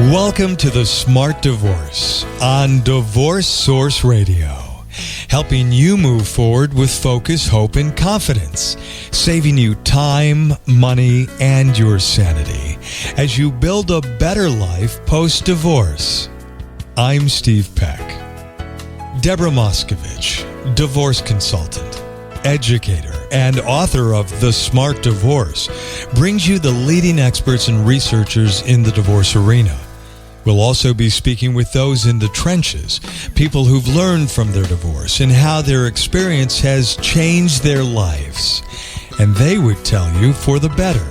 Welcome to The Smart Divorce on Divorce Source Radio, helping you move forward with focus, hope, and confidence, saving you time, money, and your sanity as you build a better life post-divorce. I'm Steve Peck. Deborah Moskovitch, divorce consultant, educator, and author of The Smart Divorce, brings you the leading experts and researchers in the divorce arena. We'll also be speaking with those in the trenches, people who've learned from their divorce and how their experience has changed their lives. And they would tell you for the better.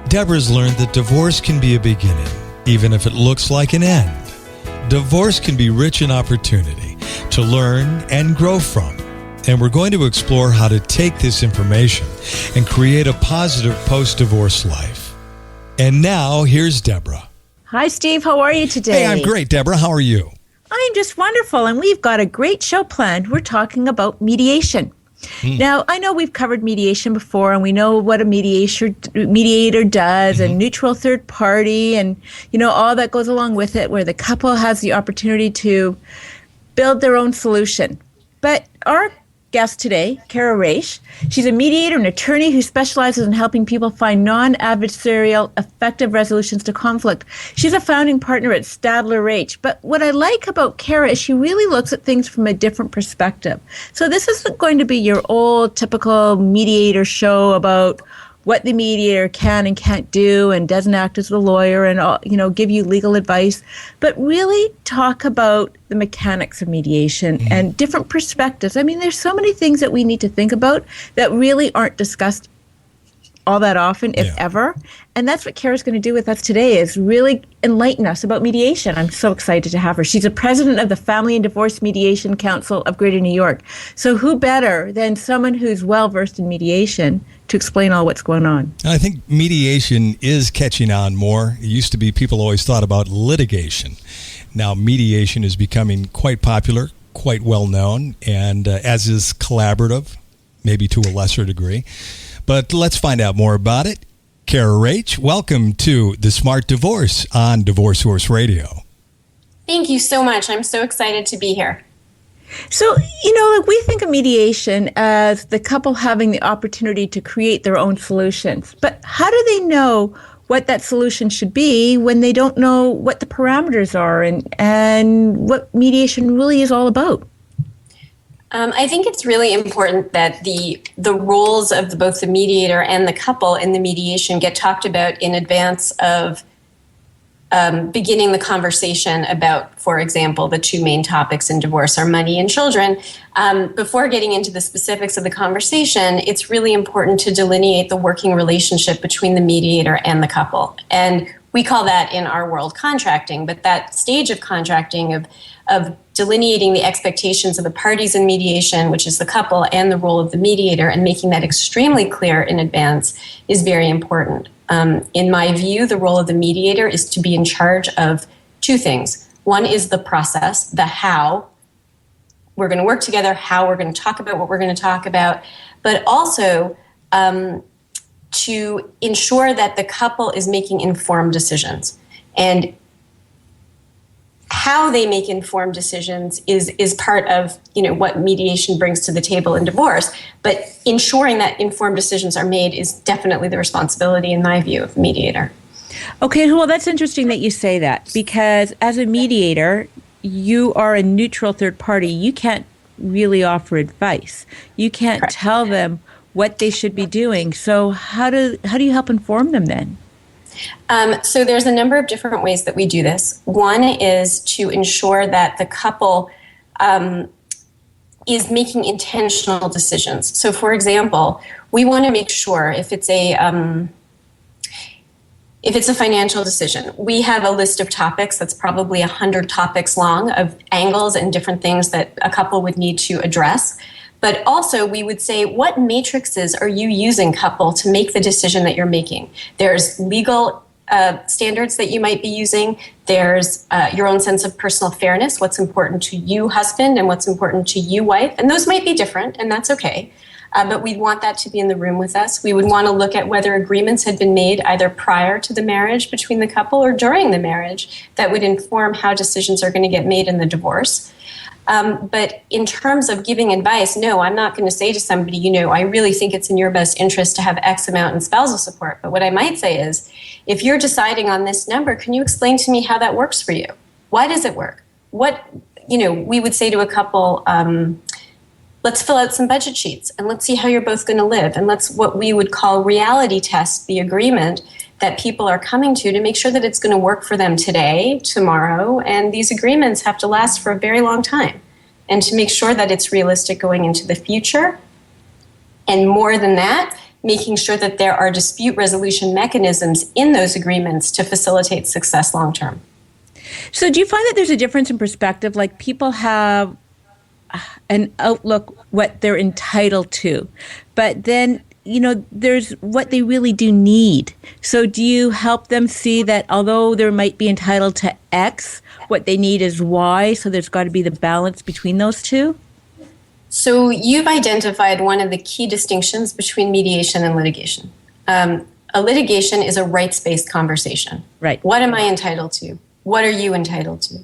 Deborah's learned that divorce can be a beginning, even if it looks like an end. Divorce can be rich in opportunity to learn and grow from. And we're going to explore how to take this information and create a positive post-divorce life. And now, here's Deborah. Hi, Steve. How are you today? Hey, I'm great, Deborah. How are you? I'm just wonderful, and we've got a great show planned. We're talking about mediation. Now, I know we've covered mediation before, and we know what a mediator does, and neutral third party, and, all that goes along with it, where the couple has the opportunity to build their own solution. But our guest today, Cara Raich, she's a mediator and attorney who specializes in helping people find non-adversarial, effective resolutions to conflict. She's a founding partner at Stadler Raich. But what I like about Cara is she really looks at things from a different perspective. So this isn't going to be your old typical mediator show about what the mediator can and can't do and doesn't act as a lawyer and, give you legal advice, but really talk about the mechanics of mediation and different perspectives. I mean, there's so many things that we need to think about that really aren't discussed all that often, if ever. And that's what Cara's going to do with us today, is really enlighten us about mediation. I'm so excited to have her. She's a president of the Family and Divorce Mediation Council of Greater New York. So who better than someone who's well-versed in mediation to explain all what's going on? I think mediation is catching on more. It used to be people always thought about litigation. Now mediation is becoming quite popular, quite well known, and as is collaborative, maybe to a lesser degree. But let's find out more about it. Cara Raich, welcome to The Smart Divorce on Divorce Source Radio. Thank you so much. I'm so excited to be here. So, we think of mediation as the couple having the opportunity to create their own solutions. But how do they know what that solution should be when they don't know what the parameters are and what mediation really is all about? I think it's really important that the roles of both the mediator and the couple in the mediation get talked about in advance of beginning the conversation about, for example, the two main topics in divorce are money and children. Before getting into the specifics of the conversation, it's really important to delineate the working relationship between the mediator and the couple. And we call that in our world contracting, but that stage of contracting of delineating the expectations of the parties in mediation, which is the couple, and the role of the mediator, and making that extremely clear in advance is very important. In my view, the role of the mediator is to be in charge of two things. One is the process, the how we're going to work together, how we're going to talk about what we're going to talk about, but also to ensure that the couple is making informed decisions. And how they make informed decisions is part of what mediation brings to the table in divorce. But ensuring that informed decisions are made is definitely the responsibility, in my view, of the mediator. Okay, well, that's interesting that you say that, because as a mediator, you are a neutral third party. You can't really offer advice. You can't Correct. tell them what they should be doing. So how do you help inform them then? So there's a number of different ways that we do this. One is to ensure that the couple is making intentional decisions. So, for example, we want to make sure if it's a financial decision, we have a list of topics that's probably 100 topics long of angles and different things that a couple would need to address. But also we would say, what matrices are you using, couple, to make the decision that you're making? There's legal standards that you might be using. There's your own sense of personal fairness, what's important to you, husband, and what's important to you, wife. And those might be different, and that's okay. But we'd want that to be in the room with us. We would want to look at whether agreements had been made either prior to the marriage between the couple or during the marriage that would inform how decisions are going to get made in the divorce. But in terms of giving advice, no, I'm not going to say to somebody, I really think it's in your best interest to have X amount in spousal support. But what I might say is, if you're deciding on this number, can you explain to me how that works for you? Why does it work? We would say to a couple, let's fill out some budget sheets and let's see how you're both going to live. And let's what we would call reality test the agreement that people are coming to make sure that it's going to work for them today, tomorrow, and these agreements have to last for a very long time. And to make sure that it's realistic going into the future. And more than that, making sure that there are dispute resolution mechanisms in those agreements to facilitate success long term. So do you find that there's a difference in perspective? Like people have an outlook what they're entitled to, but then there's what they really do need. So do you help them see that although they might be entitled to X, what they need is Y, so there's got to be the balance between those two? So you've identified one of the key distinctions between mediation and litigation. A litigation is a rights-based conversation. Right. What am I entitled to? What are you entitled to?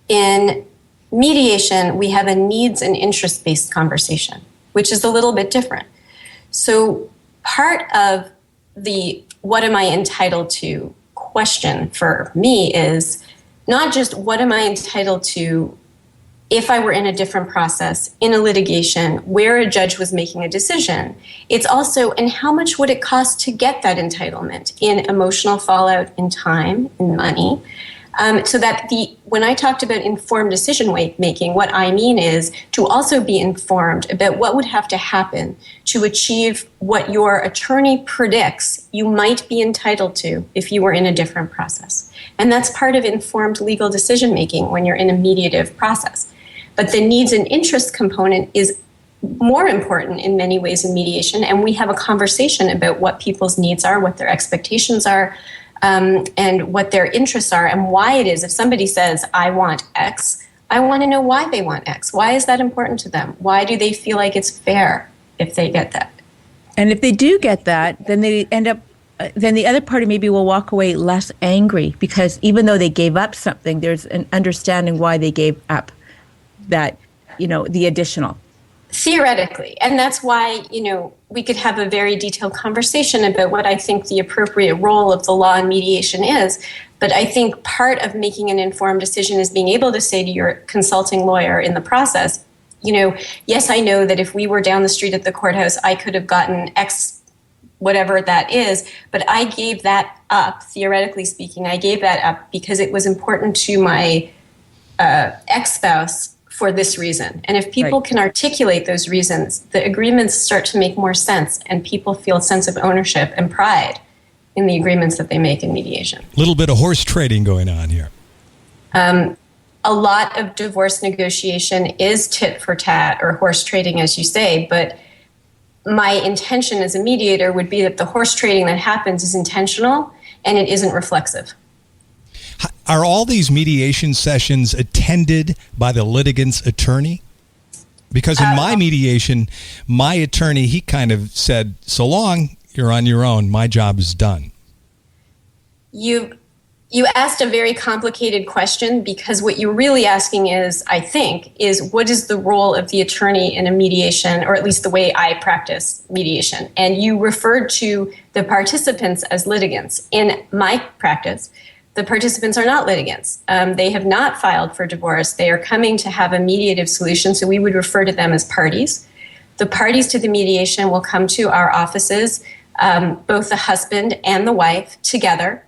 In mediation, we have a needs and interest-based conversation, which is a little bit different. So part of the what am I entitled to question for me is not just what am I entitled to if I were in a different process, in a litigation where a judge was making a decision. It's also, and how much would it cost to get that entitlement in emotional fallout, in time, in money? So that when I talked about informed decision making, what I mean is to also be informed about what would have to happen to achieve what your attorney predicts you might be entitled to if you were in a different process. And that's part of informed legal decision making when you're in a mediative process. But the needs and interest component is more important in many ways in mediation, and we have a conversation about what people's needs are, what their expectations are, and what their interests are, and why it is. If somebody says, I want X, I want to know why they want X. Why is that important to them? Why do they feel like it's fair if they get that? And if they do get that, then they end up, then the other party maybe will walk away less angry, because even though they gave up something, there's an understanding why they gave up that, the additional. Theoretically. And that's why, we could have a very detailed conversation about what I think the appropriate role of the law in mediation is. But I think part of making an informed decision is being able to say to your consulting lawyer in the process, yes, I know that if we were down the street at the courthouse, I could have gotten X, whatever that is. But I gave that up, theoretically speaking, I gave that up because it was important to my ex-spouse for this reason. And if people can articulate those reasons, the agreements start to make more sense and people feel a sense of ownership and pride in the agreements that they make in mediation. A little bit of horse trading going on here. A lot of divorce negotiation is tit for tat or horse trading, as you say, but my intention as a mediator would be that the horse trading that happens is intentional and it isn't reflexive. Are all these mediation sessions attended by the litigant's attorney? Because in my mediation, my attorney, he kind of said, so long, you're on your own. My job is done. You asked a very complicated question, because what you're really asking is, I think, is what is the role of the attorney in a mediation, or at least the way I practice mediation? And you referred to the participants as litigants. In my practice, the participants are not litigants. They have not filed for divorce. They are coming to have a mediative solution, so we would refer to them as parties. The parties to the mediation will come to our offices, both the husband and the wife together,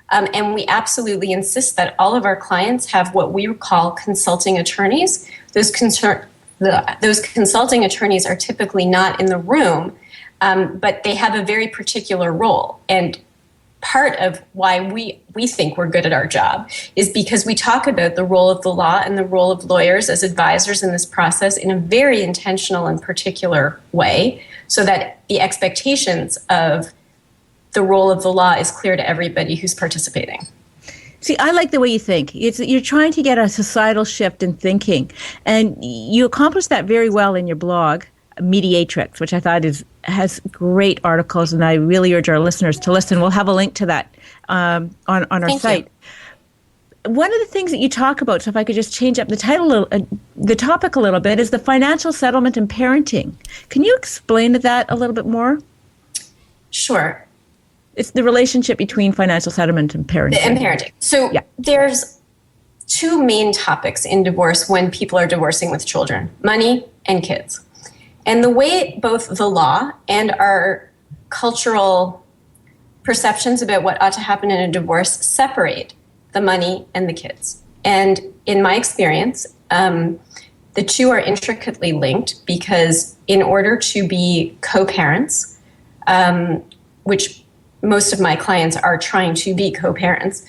and we absolutely insist that all of our clients have what we call consulting attorneys. Those consulting attorneys are typically not in the room, but they have a very particular role. And part of why we think we're good at our job is because we talk about the role of the law and the role of lawyers as advisors in this process in a very intentional and particular way, so that the expectations of the role of the law is clear to everybody who's participating. See, I like the way you think. You're trying to get a societal shift in thinking, and you accomplish that very well in your blog. Mediatrix, which I thought has great articles, and I really urge our listeners to listen. We'll have a link to that on our site. One of the things that you talk about, so if I could just change up the topic a little bit, is the financial settlement and parenting. Can you explain that a little bit more? Sure. It's the relationship between financial settlement and parenting. So there's two main topics in divorce when people are divorcing with children: money and kids. And the way both the law and our cultural perceptions about what ought to happen in a divorce separate the money and the kids. And in my experience, the two are intricately linked, because in order to be co-parents, which most of my clients are trying to be co-parents,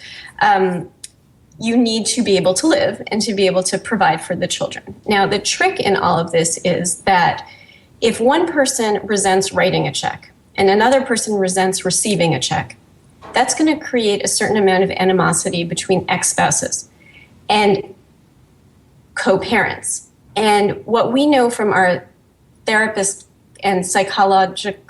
you need to be able to live and to be able to provide for the children. Now, the trick in all of this is that if one person resents writing a check and another person resents receiving a check, that's going to create a certain amount of animosity between ex-spouses and co-parents. And what we know from our therapist and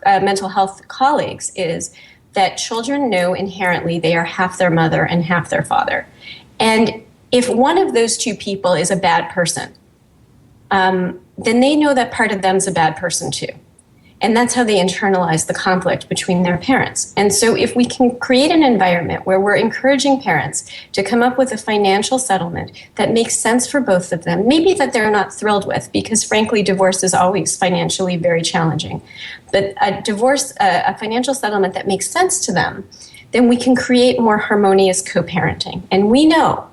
mental health colleagues is that children know inherently they are half their mother and half their father. And if one of those two people is a bad person, then they know that part of them is a bad person too. And that's how they internalize the conflict between their parents. And so if we can create an environment where we're encouraging parents to come up with a financial settlement that makes sense for both of them, maybe that they're not thrilled with, because frankly, divorce is always financially very challenging, but a financial settlement that makes sense to them, then we can create more harmonious co-parenting. And we know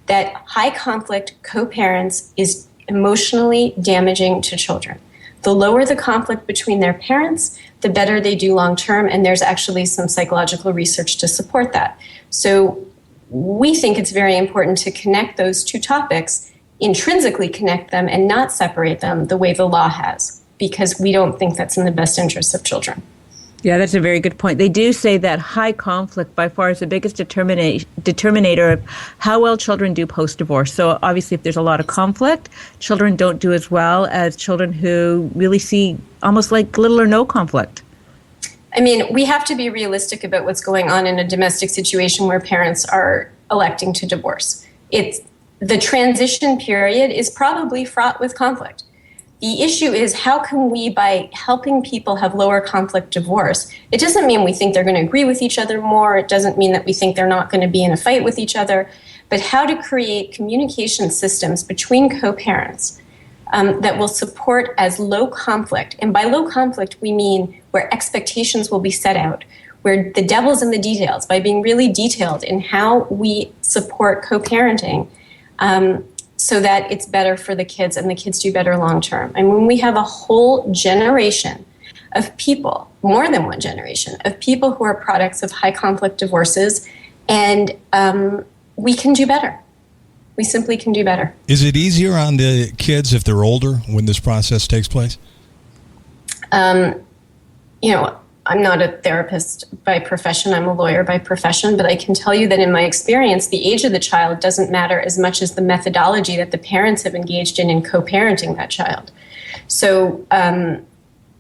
that high conflict co-parents is emotionally damaging to children. The lower the conflict between their parents, the better they do long term, and there's actually some psychological research to support that. So we think it's very important to connect those two topics, intrinsically connect them and not separate them the way the law has, because we don't think that's in the best interest of children. Yeah, that's a very good point. They do say that high conflict by far is the biggest determinator of how well children do post-divorce. So obviously if there's a lot of conflict, children don't do as well as children who really see almost like little or no conflict. I mean, we have to be realistic about what's going on in a domestic situation where parents are electing to divorce. The transition period is probably fraught with conflict. The issue is, how can we, by helping people have lower conflict divorce, it doesn't mean we think they're going to agree with each other more. It doesn't mean that we think they're not going to be in a fight with each other, but how to create communication systems between co-parents that will support as low conflict. And by low conflict, we mean where expectations will be set out, where the devil's in the details, by being really detailed in how we support co-parenting, so that it's better for the kids and the kids do better long term. And when we have a whole generation of people, more than one generation, of people who are products of high conflict divorces, and we can do better. We simply can do better. Is it easier on the kids if they're older when this process takes place? I'm not a therapist by profession. I'm a lawyer by profession, but I can tell you that in my experience, the age of the child doesn't matter as much as the methodology that the parents have engaged in co-parenting that child. So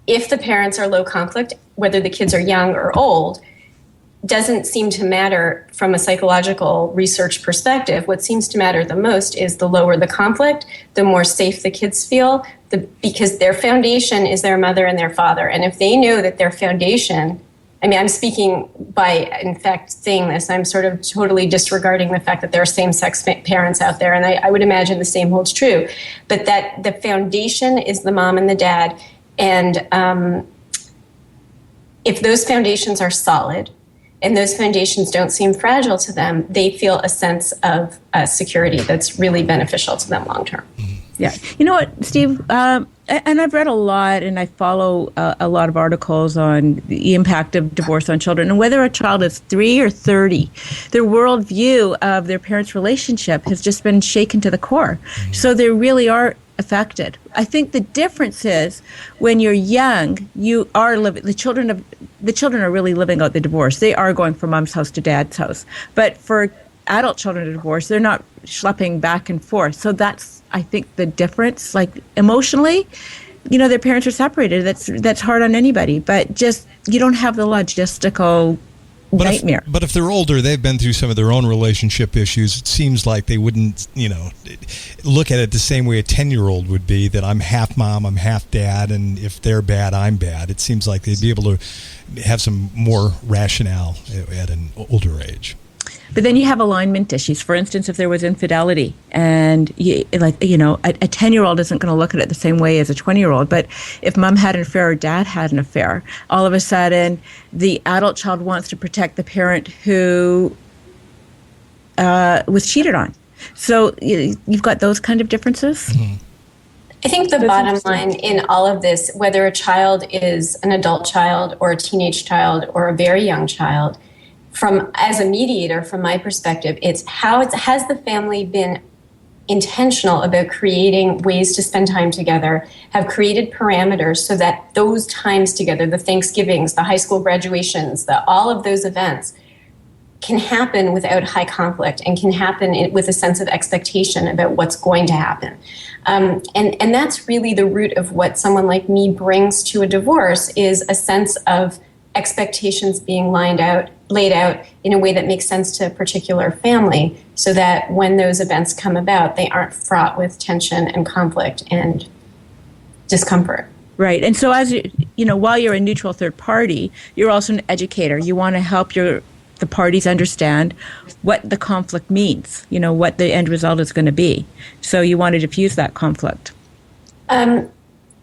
if the parents are low conflict, whether the kids are young or old, doesn't seem to matter from a psychological research perspective. What seems to matter the most is the lower the conflict, the more safe the kids feel, because their foundation is their mother and their father. And if they know that their foundation, I'm speaking by, in fact, saying this, I'm sort of totally disregarding the fact that there are same-sex parents out there, and I would imagine the same holds true, but that the foundation is the mom and the dad. And if those foundations are solid, and those foundations don't seem fragile to them, they feel a sense of security that's really beneficial to them long term. Yeah. You know what, Steve, and I've read a lot and I follow a lot of articles on the impact of divorce on children, and whether a child is 3 or 30, their worldview of their parents' relationship has just been shaken to the core. So they really are affected. I think the difference is when you're young, you are living, the children are really living out the divorce. They are going from mom's house to dad's house. But for adult children to divorce, they're not schlepping back and forth. So that's, I think, the difference. Like emotionally, their parents are separated. That's hard on anybody, but just you don't have the logistical nightmare. But if they're older, they've been through some of their own relationship issues. It seems like they wouldn't, look at it the same way a 10-year-old would be, that I'm half mom, I'm half dad, and if they're bad, I'm bad. It seems like they'd be able to have some more rationale at an older age. But then you have alignment issues. For instance, if there was infidelity, and a 10-year-old isn't going to look at it the same way as a 20-year-old. But if mom had an affair or dad had an affair, all of a sudden the adult child wants to protect the parent who was cheated on. So you've got those kind of differences. Mm-hmm. I think the bottom line in all of this, whether a child is an adult child or a teenage child or a very young child, as a mediator, from my perspective, it's has the family been intentional about creating ways to spend time together, have created parameters so that those times together, the Thanksgivings, the high school graduations, all of those events can happen without high conflict and can happen with a sense of expectation about what's going to happen. And that's really the root of what someone like me brings to a divorce, is a sense of expectations being laid out in a way that makes sense to a particular family, so that when those events come about, they aren't fraught with tension and conflict and discomfort. Right. And so while you're a neutral third party, you're also an educator. You want to help the parties understand what the conflict means, what the end result is going to be. So you want to diffuse that conflict.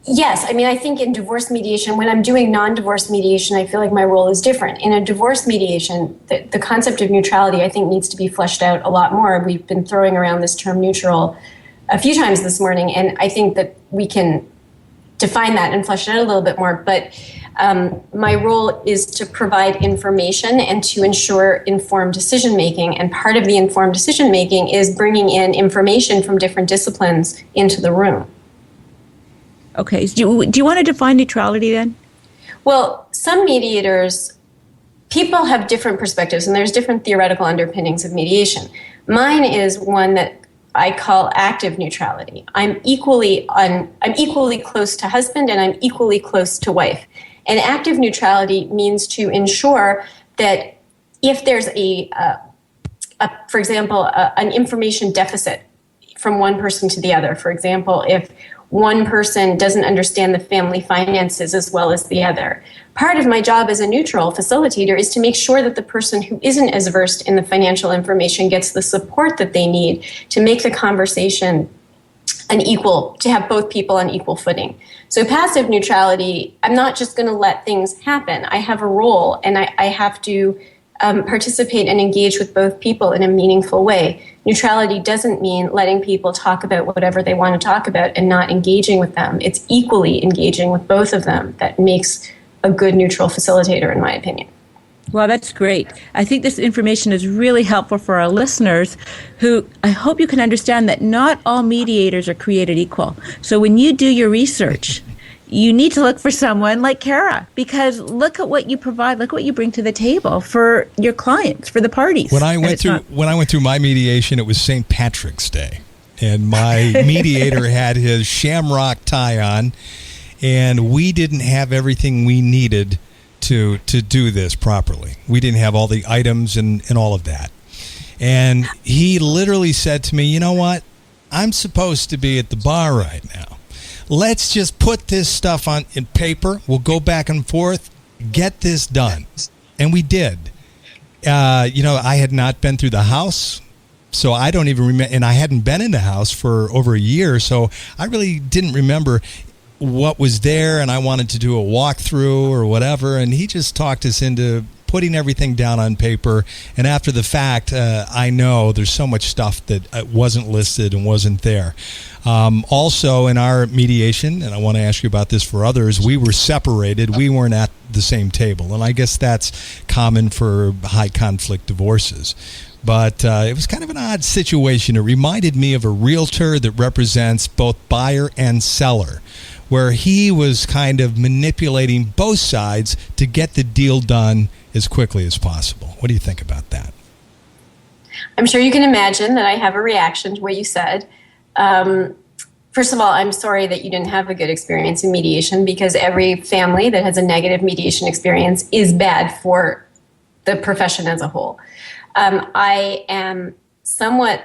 Yes. I mean, I think in divorce mediation, when I'm doing non-divorce mediation, I feel like my role is different. In a divorce mediation, the concept of neutrality, I think, needs to be fleshed out a lot more. We've been throwing around this term neutral a few times this morning, and I think that we can define that and flesh it out a little bit more. But my role is to provide information and to ensure informed decision-making. And part of the informed decision-making is bringing in information from different disciplines into the room. Okay. Do you want to define neutrality then? Well, some mediators, people have different perspectives, and there's different theoretical underpinnings of mediation. Mine is one that I call active neutrality. I'm equally close to husband, and I'm equally close to wife. And active neutrality means to ensure that if there's for example, an information deficit from one person to the other, for example, if one person doesn't understand the family finances as well as the other, part of my job as a neutral facilitator is to make sure that the person who isn't as versed in the financial information gets the support that they need to make the conversation to have both people on equal footing. So passive neutrality, I'm not just going to let things happen. I have a role, and I have to participate and engage with both people in a meaningful way. Neutrality doesn't mean letting people talk about whatever they want to talk about and not engaging with them. It's equally engaging with both of them that makes a good neutral facilitator, in my opinion. Well, that's great. I think this information is really helpful for our listeners, who I hope you can understand that not all mediators are created equal. So when you do your research, you need to look for someone like Cara, because look at what you provide, look what you bring to the table for your clients, for the parties. When I went through my mediation, it was St. Patrick's Day, and my mediator had his shamrock tie on, and we didn't have everything we needed to do this properly. We didn't have all the items and all of that. And he literally said to me, "You know what? I'm supposed to be at the bar right now. Let's just put this stuff in paper. We'll go back and forth, get this done." And we did. I had not been through the house, so I don't even remember, and I hadn't been in the house for over a year, so I really didn't remember what was there, and I wanted to do a walkthrough or whatever, and he just talked us into putting everything down on paper. And after the fact, I know there's so much stuff that wasn't listed and wasn't there. Also, in our mediation, and I want to ask you about this for others, we were separated. We weren't at the same table, and I guess that's common for high conflict divorces. But it was kind of an odd situation. It reminded me of a realtor that represents both buyer and seller, where he was kind of manipulating both sides to get the deal done as quickly as possible. What do you think about that? I'm sure you can imagine that I have a reaction to what you said. First of all, I'm sorry that you didn't have a good experience in mediation, because every family that has a negative mediation experience is bad for the profession as a whole. I am somewhat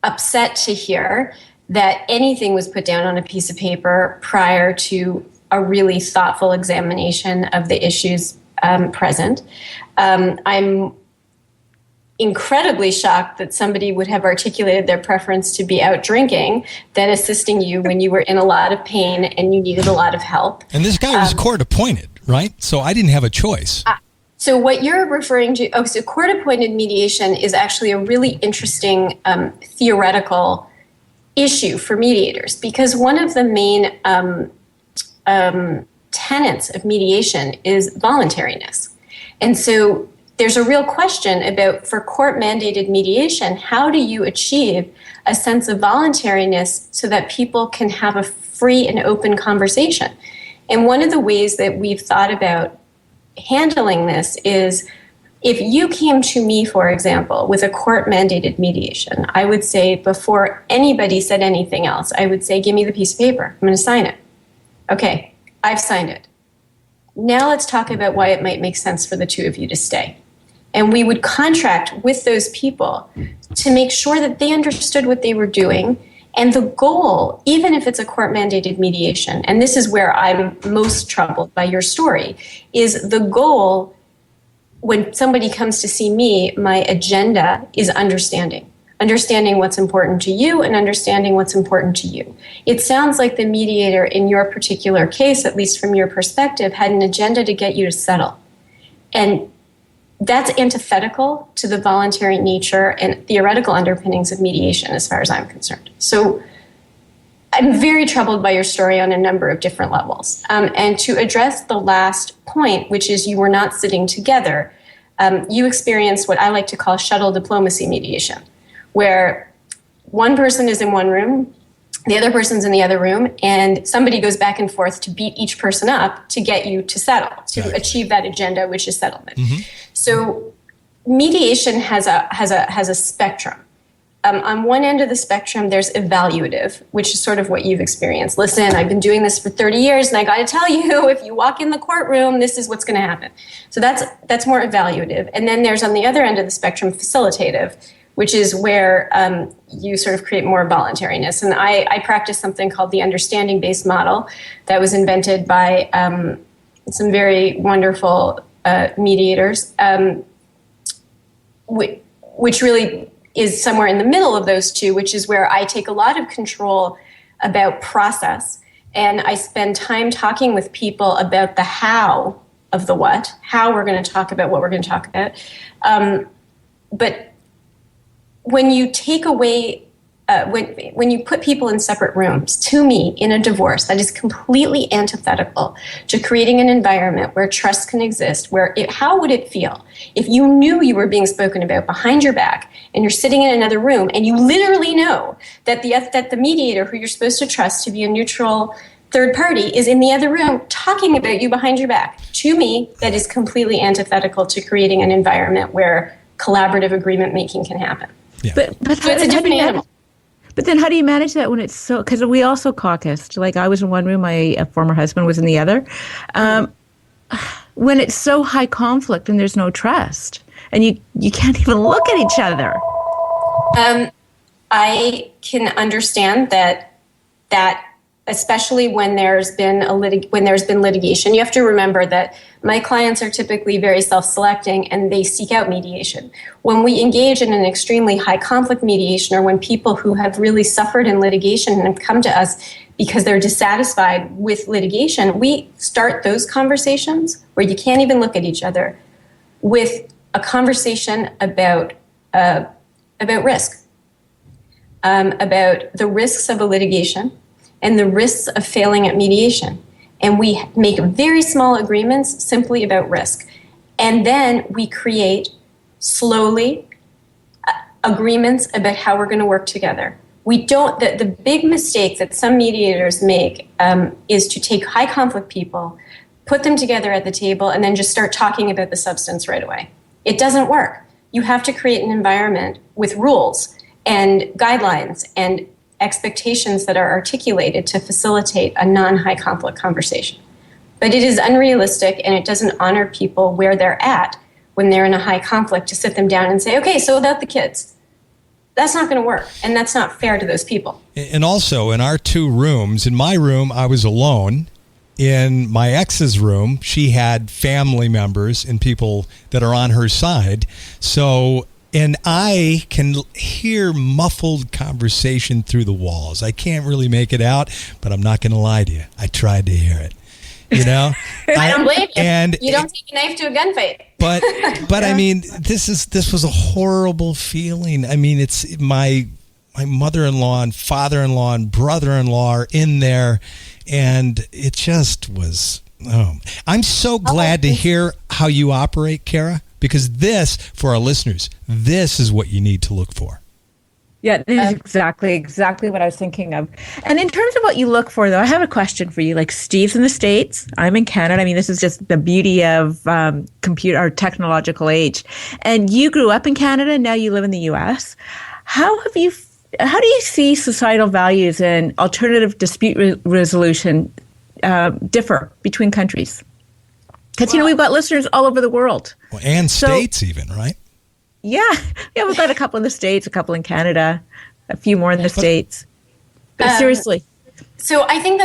upset to hear that anything was put down on a piece of paper prior to a really thoughtful examination of the issues present. I'm incredibly shocked that somebody would have articulated their preference to be out drinking than assisting you when you were in a lot of pain and you needed a lot of help. And this guy was court appointed, right? So I didn't have a choice. So what you're referring to, so court-appointed mediation is actually a really interesting theoretical issue for mediators, because one of the main tenets of mediation is voluntariness. And so there's a real question about, for court-mandated mediation, how do you achieve a sense of voluntariness so that people can have a free and open conversation? And one of the ways that we've thought about handling this is, if you came to me, for example, with a court-mandated mediation, I would say, before anybody said anything else, I would say, give me the piece of paper. I'm going to sign it. Okay, I've signed it. Now let's talk about why it might make sense for the two of you to stay. And we would contract with those people to make sure that they understood what they were doing. And the goal, even if it's a court-mandated mediation, and this is where I'm most troubled by your story, is the goal, when somebody comes to see me, my agenda is understanding what's important to you and understanding what's important to you. It sounds like the mediator in your particular case, at least from your perspective, had an agenda to get you to settle. And that's antithetical to the voluntary nature and theoretical underpinnings of mediation, as far as I'm concerned. So I'm very troubled by your story on a number of different levels. And to address the last point, which is you were not sitting together, you experienced what I like to call shuttle diplomacy mediation, where one person is in one room, the other person's in the other room, and somebody goes back and forth to beat each person up to get you to settle, to achieve that agenda, which is settlement. Mm-hmm. So mediation has a spectrum. On one end of the spectrum, there's evaluative, which is sort of what you've experienced. Listen, I've been doing this for 30 years, and I got to tell you, if you walk in the courtroom, this is what's going to happen. So that's more evaluative. And then there's, on the other end of the spectrum, facilitative, which is where you sort of create more voluntariness. And I practice something called the understanding-based model that was invented by some very wonderful mediators, which really is somewhere in the middle of those two, which is where I take a lot of control about process, and I spend time talking with people about the how of the what, how we're going to talk about what we're going to talk about. But when you take away, when you put people in separate rooms, to me, in a divorce, that is completely antithetical to creating an environment where trust can exist, how would it feel if you knew you were being spoken about behind your back and you're sitting in another room and you literally know that the mediator, who you're supposed to trust to be a neutral third party, is in the other room talking about you behind your back? To me, that is completely antithetical to creating an environment where collaborative agreement making can happen. Yeah. But So it's a different animal. But then how do you manage that when it's so, because we also caucused, like I was in one room, my former husband was in the other. When it's so high conflict and there's no trust and you can't even look at each other. I can understand that especially when there's been litigation, you have to remember that my clients are typically very self-selecting and they seek out mediation. When we engage in an extremely high conflict mediation, or when people who have really suffered in litigation and have come to us because they're dissatisfied with litigation, we start those conversations where you can't even look at each other with a conversation about risk, about the risks of a litigation and the risks of failing at mediation. And we make very small agreements simply about risk. And then we create slowly agreements about how we're going to work together. The big mistake that some mediators make is to take high conflict people, put them together at the table, and then just start talking about the substance right away. It doesn't work. You have to create an environment with rules and guidelines and expectations that are articulated to facilitate a non-high conflict conversation. But it is unrealistic, and it doesn't honor people where they're at when they're in a high conflict to sit them down and say, okay, so without the kids, that's not going to work. And that's not fair to those people. And also in our two rooms, in my room, I was alone. In my ex's room, she had family members and people that are on her side. So, and I can hear muffled conversation through the walls. I can't really make it out, but I'm not going to lie to you. I tried to hear it. You know, I don't blame you. And you don't take a knife to a gunfight. But I mean, this was a horrible feeling. I mean, it's my mother-in-law and father-in-law and brother-in-law are in there, and it just was. Oh, I'm so glad to hear how you operate, Cara, because this, for our listeners, this is what you need to look for. Yeah, this is exactly what I was thinking of. And in terms of what you look for, though, I have a question for you. Like, Steve's in the States, I'm in Canada. I mean, this is just the beauty of computer or technological age. And you grew up in Canada, and now you live in the U.S. How do you see societal values and alternative dispute resolution differ between countries? Because, we've got listeners all over the world. Well, and states even, right? Yeah, we've got a couple in the States, a couple in Canada, a few more in the States. But seriously. So I think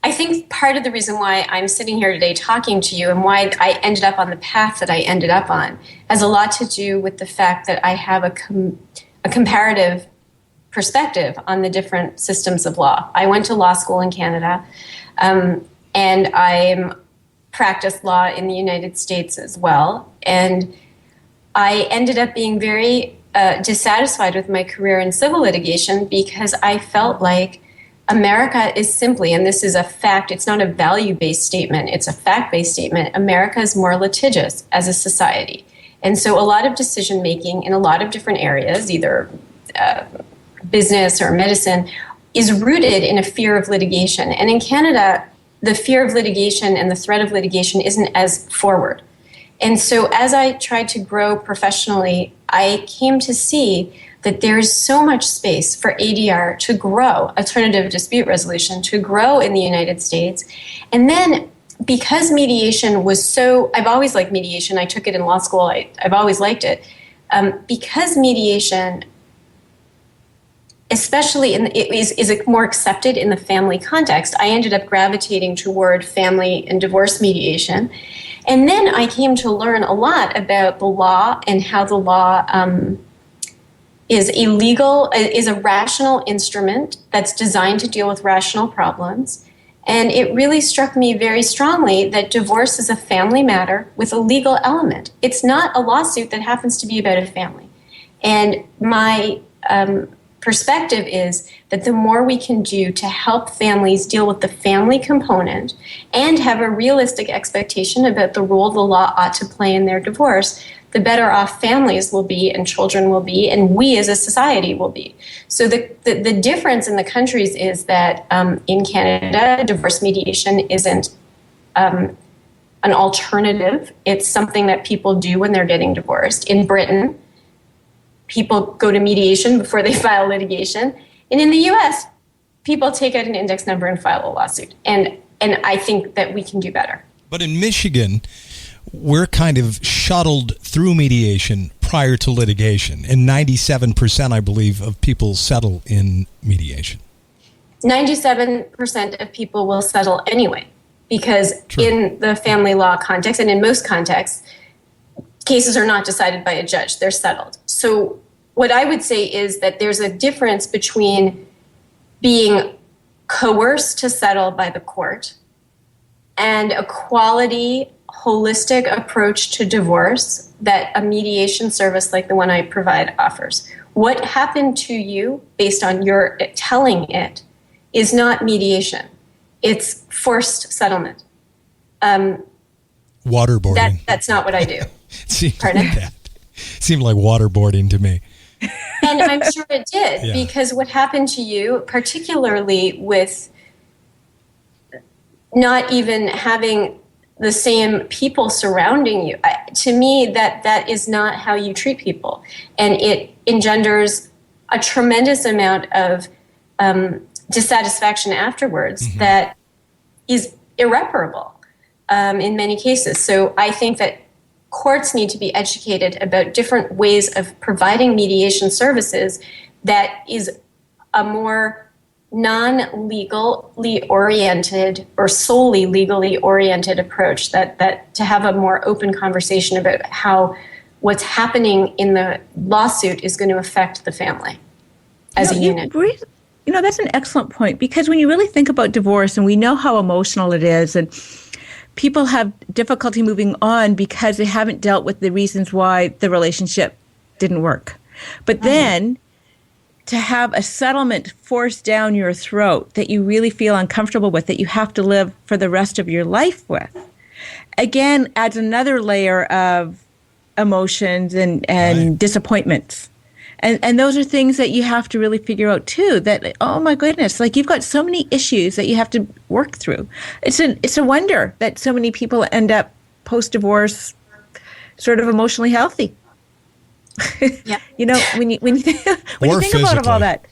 I think part of the reason why I'm sitting here today talking to you and why I ended up on the path that I ended up on has a lot to do with the fact that I have a comparative perspective on the different systems of law. I went to law school in Canada, and I practiced law in the United States as well. And I ended up being very dissatisfied with my career in civil litigation because I felt like America is simply, and this is a fact, it's not a value-based statement, it's a fact-based statement, America is more litigious as a society. And so a lot of decision-making in a lot of different areas, either business or medicine, is rooted in a fear of litigation. And in Canada, the fear of litigation and the threat of litigation isn't as forward. And so as I tried to grow professionally, I came to see that there is so much space for ADR to grow, alternative dispute resolution, to grow in the United States. And then because mediation was I've always liked mediation. I took it in law school. I've always liked it. Because mediation, especially is more accepted in the family context, I ended up gravitating toward family and divorce mediation. And then I came to learn a lot about the law and how the law is a rational instrument that's designed to deal with rational problems. And it really struck me very strongly that divorce is a family matter with a legal element. It's not a lawsuit that happens to be about a family. And my perspective is that the more we can do to help families deal with the family component and have a realistic expectation about the role the law ought to play in their divorce, the better off families will be and children will be and we as a society will be. So the difference in the countries is that in Canada, divorce mediation isn't an alternative. It's something that people do when they're getting divorced. In Britain, people go to mediation before they file litigation. And in the US, people take out an index number and file a lawsuit. And I think that we can do better. But in Michigan, we're kind of shuttled through mediation prior to litigation. And 97%, I believe, of people settle in mediation. 97% of people will settle anyway. Because in the family law context, and in most contexts, cases are not decided by a judge, they're settled. So what I would say is that there's a difference between being coerced to settle by the court and a quality, holistic approach to divorce that a mediation service like the one I provide offers. What happened to you based on your telling it is not mediation. It's forced settlement. Waterboarding. That's not what I do. Pardon? Seemed like waterboarding to me. And I'm sure it did, because what happened to you, particularly with not even having the same people surrounding you, to me, that is not how you treat people. And it engenders a tremendous amount of dissatisfaction afterwards that is irreparable in many cases. So I think that courts need to be educated about different ways of providing mediation services that is a more non-legally oriented or solely legally oriented approach, that to have a more open conversation about how what's happening in the lawsuit is going to affect the family as a unit. That's an excellent point, because when you really think about divorce, and we know how emotional it is, and people have difficulty moving on because they haven't dealt with the reasons why the relationship didn't work. But then to have a settlement forced down your throat that you really feel uncomfortable with, that you have to live for the rest of your life with, again, adds another layer of emotions and disappointments. And those are things that you have to really figure out too, that, oh my goodness, like you've got so many issues that you have to work through. It's a wonder that so many people end up post-divorce sort of emotionally healthy. Yeah. When you think about all that.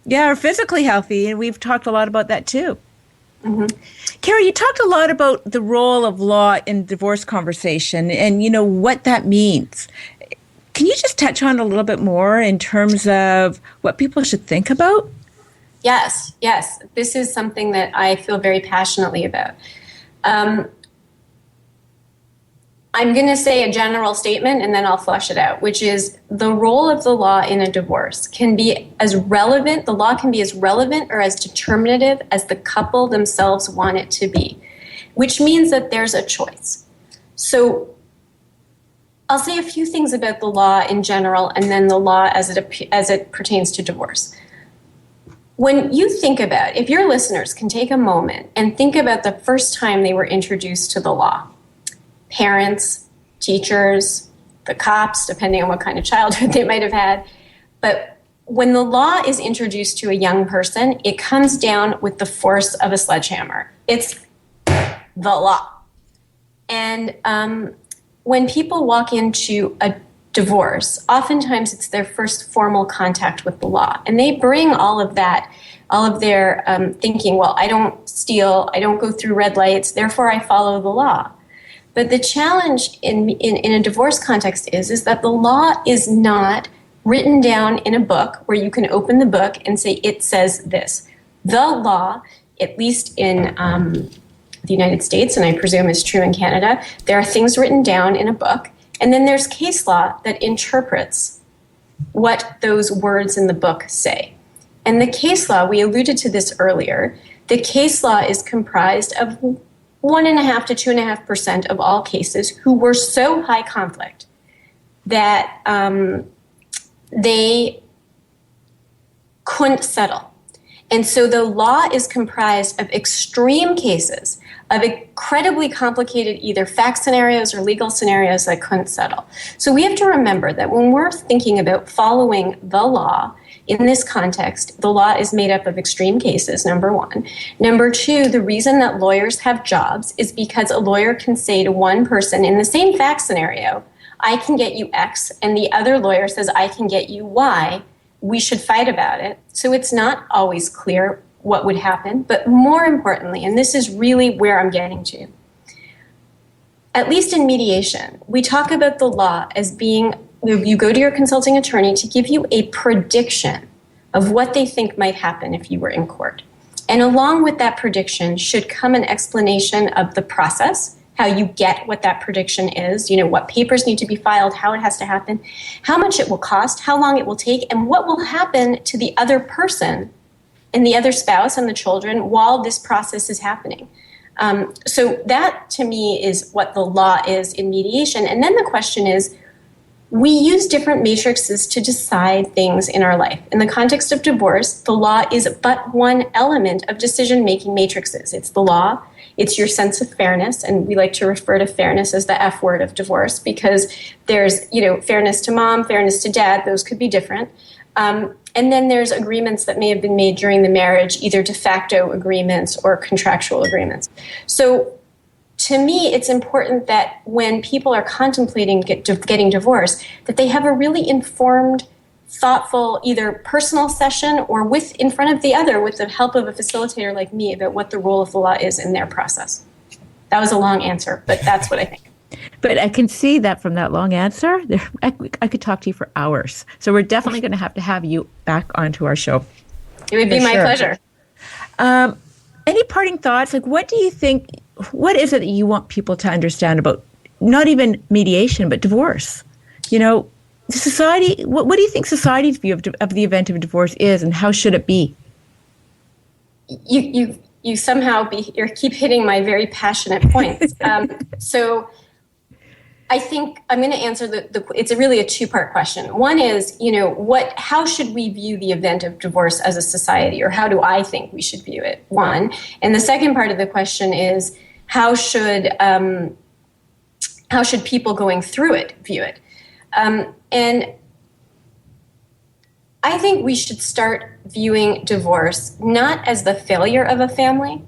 Yeah, or physically healthy. And we've talked a lot about that too. Cara, you talked a lot about the role of law in divorce conversation and, what that means. Can you just touch on a little bit more in terms of what people should think about? Yes. This is something that I feel very passionately about. I'm going to say a general statement and then I'll flesh it out, which is the role of the law in a divorce can be as relevant, the law can be as relevant or as determinative as the couple themselves want it to be, which means that there's a choice. So I'll say a few things about the law in general and then the law as it pertains to divorce. When you think about, if your listeners can take a moment and think about the first time they were introduced to the law, parents, teachers, the cops, depending on what kind of childhood they might have had. But when the law is introduced to a young person, it comes down with the force of a sledgehammer. It's the law. And when people walk into a divorce, oftentimes it's their first formal contact with the law. And they bring all of that, all of their thinking, well, I don't steal, I don't go through red lights, therefore I follow the law. But the challenge in a divorce context is that the law is not written down in a book where you can open the book and say, it says this. The law, at least in the United States, and I presume is true in Canada, there are things written down in a book, and then there's case law that interprets what those words in the book say. And the case law, we alluded to this earlier, the case law is comprised of 1.5% to 2.5% of all cases who were so high conflict that they couldn't settle. And so the law is comprised of extreme cases, of incredibly complicated either fact scenarios or legal scenarios that couldn't settle. So we have to remember that when we're thinking about following the law, in this context, the law is made up of extreme cases, number one. Number two, the reason that lawyers have jobs is because a lawyer can say to one person in the same fact scenario, I can get you X, and the other lawyer says, I can get you Y. We should fight about it. So it's not always clear what would happen. But more importantly, and this is really where I'm getting to, at least in mediation, we talk about the law as being, you go to your consulting attorney to give you a prediction of what they think might happen if you were in court. And along with that prediction should come an explanation of the process, how you get what that prediction is, what papers need to be filed, how it has to happen, how much it will cost, how long it will take, and what will happen to the other person and the other spouse and the children while this process is happening. So that, to me, is what the law is in mediation. And then the question is, we use different matrices to decide things in our life. In the context of divorce, the law is but one element of decision-making matrices. It's the law, it's your sense of fairness, and we like to refer to fairness as the F word of divorce because there's, fairness to mom, fairness to dad, those could be different. And then there's agreements that may have been made during the marriage, either de facto agreements or contractual agreements. So to me, it's important that when people are contemplating getting divorced, that they have a really informed thoughtful, either personal session or in front of the other with the help of a facilitator like me about what the role of the law is in their process. That was a long answer, but that's what I think. But I can see that from that long answer, I could talk to you for hours. So we're definitely going to have you back onto our show. It would be my pleasure. Any parting thoughts? Like, what do you think, what is it that you want people to understand about not even mediation, but divorce? You know, society, what do you think society's view of the event of divorce is, and how should it be? You somehow you keep hitting my very passionate points. So I think I'm going to answer it's really a two-part question. One is, how should we view the event of divorce as a society, or how do I think we should view it? One. And the second part of the question is, how should people going through it view it? And I think we should start viewing divorce not as the failure of a family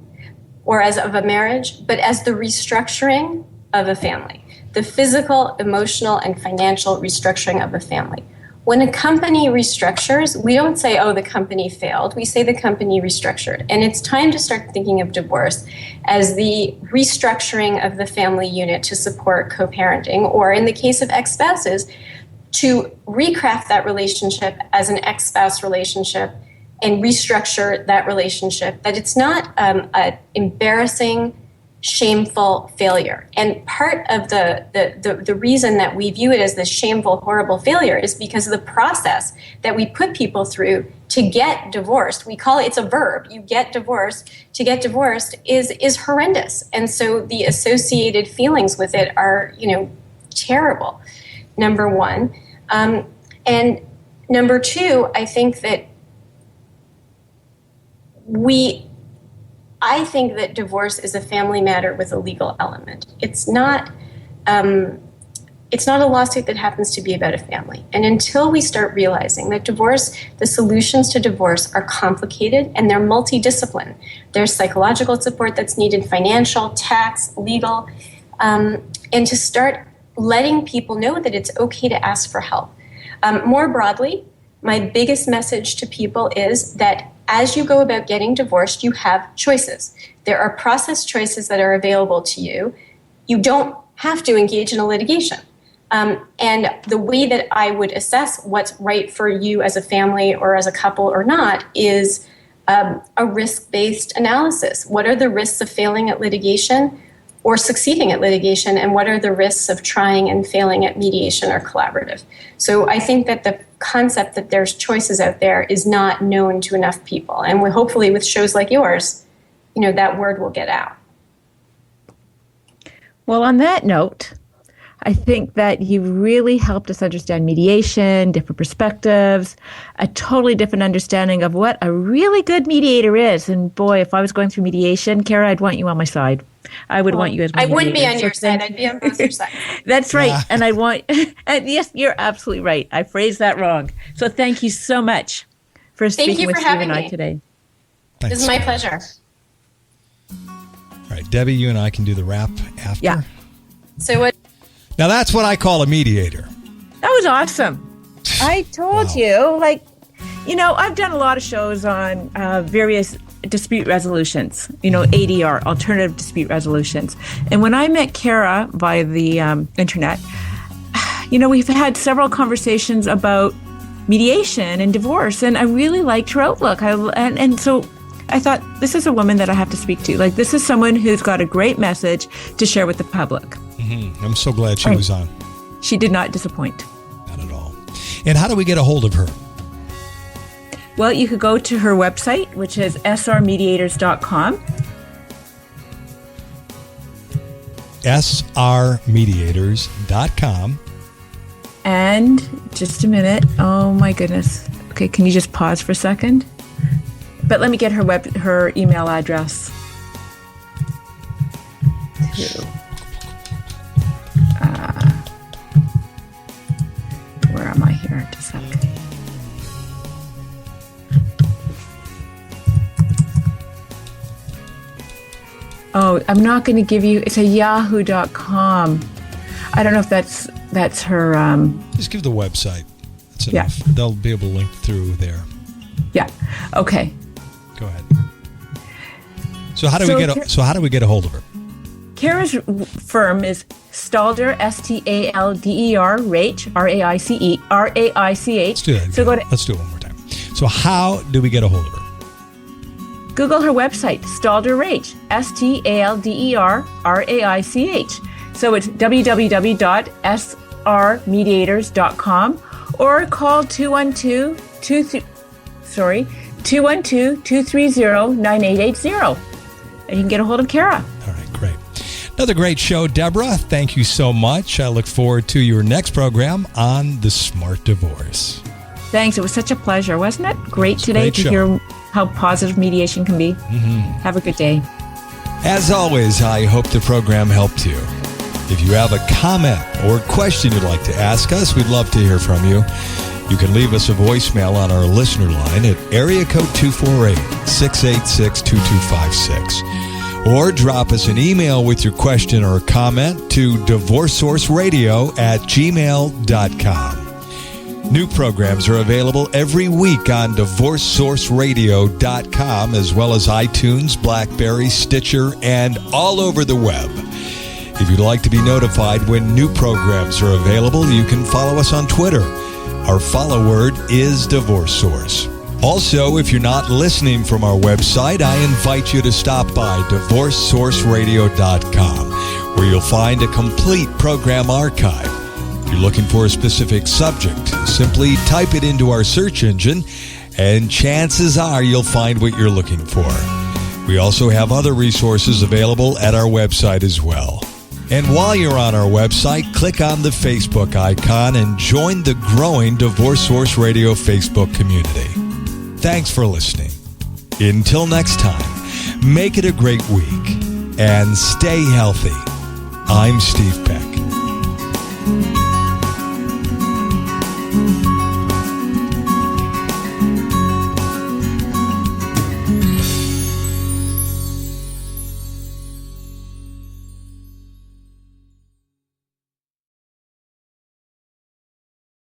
or as of a marriage, but as the restructuring of a family, the physical, emotional, and financial restructuring of a family. When a company restructures, we don't say, oh, the company failed. We say the company restructured. And it's time to start thinking of divorce as the restructuring of the family unit to support co-parenting, or in the case of ex-spouses, to recraft that relationship as an ex-spouse relationship and restructure that relationship, that it's not an embarrassing, shameful failure. And part of the reason that we view it as this shameful, horrible failure is because of the process that we put people through to get divorced. We call it's a verb. You get divorced. To get divorced is horrendous. And so the associated feelings with it are, terrible, number one. And number two, I think that I think that divorce is a family matter with a legal element. It's not a lawsuit that happens to be about a family. And until we start realizing that the solutions to divorce are complicated and they're multidisciplinary. There's psychological support that's needed, financial, tax, legal, and to start letting people know that it's okay to ask for help. More broadly, my biggest message to people is that as you go about getting divorced, you have choices. There are process choices that are available to you. You don't have to engage in a litigation. And the way that I would assess what's right for you as a family or as a couple or not is a risk-based analysis. What are the risks of failing at litigation or succeeding at litigation, and what are the risks of trying and failing at mediation or collaborative? So I think that the concept that there's choices out there is not known to enough people. And hopefully with shows like yours, that word will get out. Well, on that note, I think that you really helped us understand mediation, different perspectives, a totally different understanding of what a really good mediator is. And boy, if I was going through mediation, Cara, I'd want you on my side. I would want you as my mediator. I wouldn't be on your side. I'd be on both your side. That's right. Yeah. And and yes, you're absolutely right. I phrased that wrong. So thank you so much for speaking with Steve and I today. Thanks. This is my pleasure. All right, Debbie, you and I can do the wrap after. Yeah. So what? Now that's what I call a mediator. That was awesome. I told you, I've done a lot of shows on various dispute resolutions, ADR, alternative dispute resolutions. And when I met Cara via the internet, we've had several conversations about mediation and divorce, and I really liked her outlook. And so I thought, this is a woman that I have to speak to. This is someone who's got a great message to share with the public. Mm-hmm. I'm so glad she was on. She did not disappoint. Not at all. And how do we get a hold of her? Well, you could go to her website, which is srmediators.com. srmediators.com. And just a minute. Oh, my goodness. Okay, can you just pause for a second? But let me get her email address. Where am I here? Just a second. Oh, I'm not going to give you. It's a yahoo.com. I don't know if that's her. Just give the website. That's enough. They'll be able to link through there. Yeah. Okay. Go ahead. So how do we get a hold of her? Cara's firm is Stalder, Stalder, Raich, Raich. Let's do it one more time. So how do we get a hold of her? Google her website, Stalder Raich, Stalder, Raich. So it's www.srmediators.com or call 212-230-9880, and you can get a hold of Cara. All right, great. Another great show, Deborah. Thank you so much. I look forward to your next program on The Smart Divorce. Thanks. It was such a pleasure, wasn't it? Great today to hear how positive mediation can be. Mm-hmm. Have a good day. As always, I hope the program helped you. If you have a comment or question you'd like to ask us, we'd love to hear from you. You can leave us a voicemail on our listener line at area code 248-686-2256. Or drop us an email with your question or comment to divorcesourceradio@gmail.com. New programs are available every week on divorcesourceradio.com, as well as iTunes, BlackBerry, Stitcher, and all over the web. If you'd like to be notified when new programs are available, you can follow us on Twitter. Our follow word is Divorce Source. Also, if you're not listening from our website, I invite you to stop by divorcesourceradio.com, where you'll find a complete program archive. If you're looking for a specific subject, simply type it into our search engine, and chances are you'll find what you're looking for. We also have other resources available at our website as well. And while you're on our website, click on the Facebook icon and join the growing Divorce Source Radio Facebook community. Thanks for listening. Until next time, make it a great week and stay healthy. I'm Steve Peck.